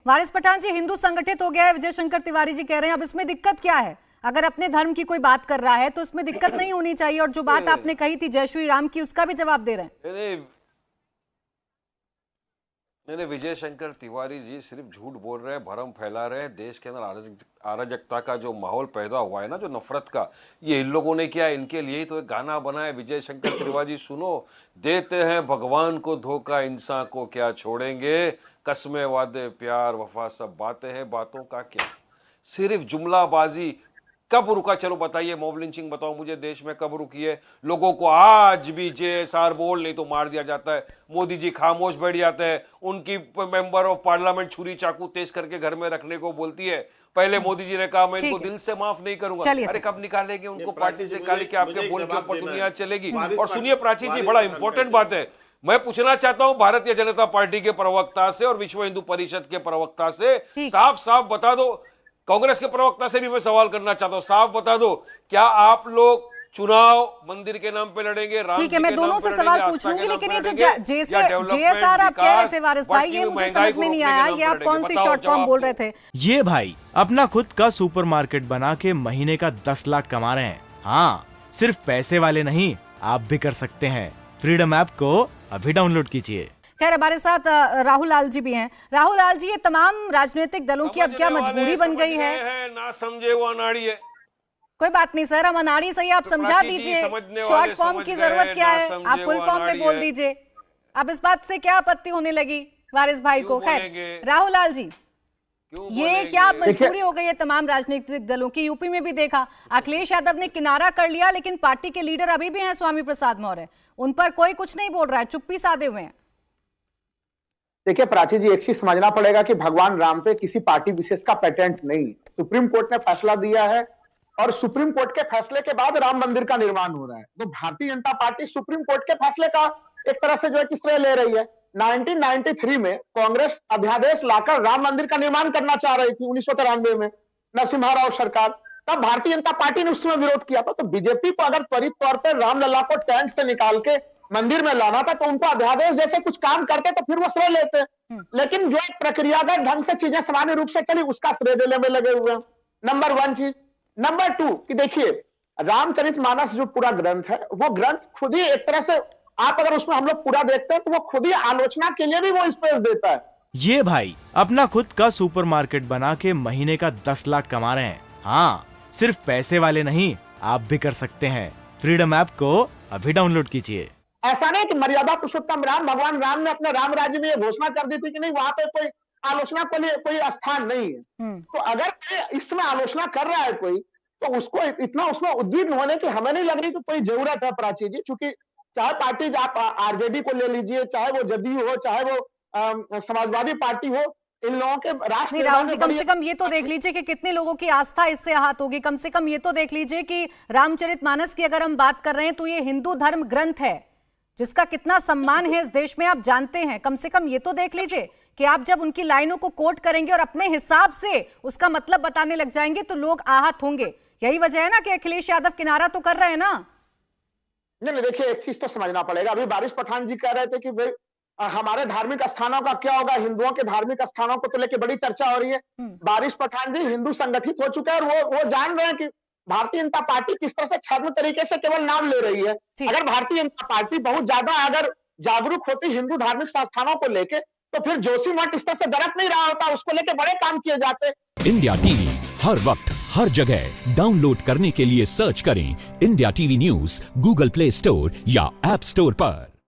वारिस पठान जी, हिंदू संगठित हो गया है, विजय शंकर तिवारी जी कह रहे हैं। अब इसमें दिक्कत क्या है? अगर अपने धर्म की कोई बात कर रहा है तो इसमें दिक्कत नहीं होनी चाहिए। और जो बात आपने कही थी जय श्री राम की, उसका भी जवाब दे रहे हैं। नहीं, विजय शंकर तिवारी जी सिर्फ झूठ बोल रहे हैं, भ्रम फैला रहे हैं। देश के अंदर अराजकता का जो माहौल पैदा हुआ है ना, जो नफरत का, ये इन लोगों ने किया। इनके लिए ही तो एक गाना बना है, विजय शंकर तिवारी सुनो। देते हैं भगवान को धोखा, इंसान को क्या छोड़ेंगे, कसमें वादे प्यार वफा सब बातें हैं, बातों का क्या। सिर्फ जुमलाबाजी। कब रुका, चलो बताइए, मॉब लिंचिंग बताओ मुझे, देश में कब रुकी है? लोगों को आज भी जेएसआर बोल नहीं तो मार दिया जाता है। मोदी जी खामोश बैठ जाते हैं, उनकी मेंबर ऑफ पार्लियामेंट छुरी चाकू तेज करके घर में रखने को बोलती है। पहले मोदी जी ने कहा मैं इनको दिल से माफ नहीं करूंगा। अरे कब निकालेंगे उनको पार्टी से, काले के आपके बोल के ऊपर दुनिया चलेगी। और सुनिए प्राची जी, बड़ा इंपॉर्टेंट बात है, मैं पूछना चाहता हूं भारतीय जनता पार्टी के प्रवक्ता से और विश्व हिंदू परिषद के प्रवक्ता से, साफ साफ बता दो। कांग्रेस के प्रवक्ता से भी मैं सवाल करना चाहता हूं, साफ बता दो, क्या आप लोग चुनाव मंदिर के नाम पे लड़ेंगे, राम जी के नाम पे लड़ेंगे, दोनों से सवाल पूछूंगी, लेकिन ये जो जेएसआर आप कह रहे थे वारिस भाई, ये मुझे समझ में नहीं आया, ये आप कौन सी शॉर्ट फॉर्म बोल रहे थे? ये भाई अपना खुद का सुपरमार्केट बना के महीने का 10 लाख कमा रहे हैं। हाँ, सिर्फ पैसे वाले नहीं, आप भी कर सकते हैं। फ्रीडम ऐप को अभी डाउनलोड कीजिए। खैर, हमारे साथ राहुल लाल जी भी हैं। राहुल लाल जी, ये तमाम राजनीतिक दलों की अब क्या मजबूरी बन गई है? ना समझे वो अनाड़ी है। कोई बात नहीं सर, हम अनाड़ी सही, आप समझा दीजिए। शॉर्ट फॉर्म की जरूरत क्या है, आप फुल फॉर्म में बोल दीजिए। अब इस बात से क्या आपत्ति होने लगी वारिस भाई को? खैर राहुल लाल जी, ये क्या मजबूरी हो गई है तमाम राजनीतिक दलों की? यूपी में भी देखा, अखिलेश यादव ने किनारा कर लिया, लेकिन पार्टी के लीडर अभी भी हैं स्वामी प्रसाद मौर्य, उन पर कोई कुछ नहीं बोल रहा है, चुप्पी साधे हुए हैं। देखिए प्राची जी, एक चीज समझना पड़ेगा कि भगवान राम पे किसी पार्टी विशेष का पेटेंट नहीं। सुप्रीम कोर्ट ने फैसला दिया है और सुप्रीम कोर्ट के फैसले के बाद राम मंदिर का निर्माण हो रहा है। तो Bharatiya Janata party supreme court के फैसले का एक तरह से जो है कि श्रेय ले रही है। 1993 में कांग्रेस अध्यादेश लाकर राम मंदिर का निर्माण करना चाह रही थी, 1993 में नरसिम्हा राव सरकार, तब भारतीय जनता पार्टी ने उसमें विरोध किया था। तो बीजेपी को अगर त्वरित तौर पर रामलला को टेंट से निकाल के मंदिर में लाना था, तो उनको अध्यादेश जैसे कुछ काम करते तो फिर वो श्रेय लेते। लेकिन जो एक प्रक्रियागत ढंग से चीजें सामान्य रूप से चली, उसका श्रेय देने में लगे हुए हैं। नंबर 1 चीज। नंबर 2 कि देखिए, रामचरितमानस जो पूरा ग्रंथ है, वो ग्रंथ खुद ही एक तरह से, आप अगर उसमें हम लोग पूरा देखते हैं तो वो खुद ही आलोचना के लिए भी वो स्पेस देता है। ये भाई अपना खुद का सुपरमार्केट बना के महीने का 10 लाख कमा रहे हैं। हाँ, सिर्फ पैसे वाले नहीं, आप भी कर सकते हैं। फ्रीडम ऐप को अभी डाउनलोड कीजिए। ऐसा नहीं कि मर्यादा पुरुषोत्तम राम, भगवान राम ने अपने राम राज्य में ये घोषणा कर दी थी कि नहीं, वहां पे कोई आलोचना के लिए कोई स्थान नहीं है। तो अगर इसमें आलोचना कर रहा है कोई, तो उसको इतना उसमें उद्विग्न होने की हमें नहीं लग रही कि कोई जरूरत है प्राची जी। क्योंकि चाहे पार्टी, आप आरजेडी को ले लीजिए, चाहे वो जदयू हो, चाहे वो समाजवादी पार्टी हो, इन लोगों के राष्ट्रीय, राहुल जी, कम से कम ये तो देख लीजिए कि कितने लोगों की आस्था इससे आहत होगी। कम से कम ये तो देख लीजिए कि रामचरितमानस की अगर हम बात कर रहे हैं तो ये हिंदू धर्म ग्रंथ है जिसका कितना सम्मान है इस देश में, आप जानते हैं। कम से कम ये तो देख लीजिए कि आप जब उनकी लाइनों को कोट करेंगे और अपने हिसाब से उसका मतलब बताने लग जाएंगे तो लोग आहत होंगे। यही वजह है ना कि अखिलेश यादव किनारा तो कर रहे हैं ना। नहीं, देखिए एक चीज तो समझना पड़ेगा। अभी वारिस पठान जी कह रहे थे कि भाई हमारे धार्मिक स्थानों का क्या होगा, हिंदुओं के धार्मिक स्थानों को तो लेकर बड़ी चर्चा हो रही है। वारिस पठान जी हिंदू संगठित हो चुके हैं और वो जान रहे हैं कि भारतीय जनता पार्टी किस तरह से छद्म तरीके से केवल नाम ले रही है। अगर भारतीय जनता पार्टी बहुत ज्यादा अगर जागरूक होती हिंदू धार्मिक संस्थानों को लेके, तो फिर जोशी मठ इस तरह से डरक नहीं रहा होता, उसको लेके बड़े काम किए जाते। इंडिया टीवी हर वक्त हर जगह डाउनलोड करने के लिए सर्च करें India TV news Google play store या ऐप स्टोर पर।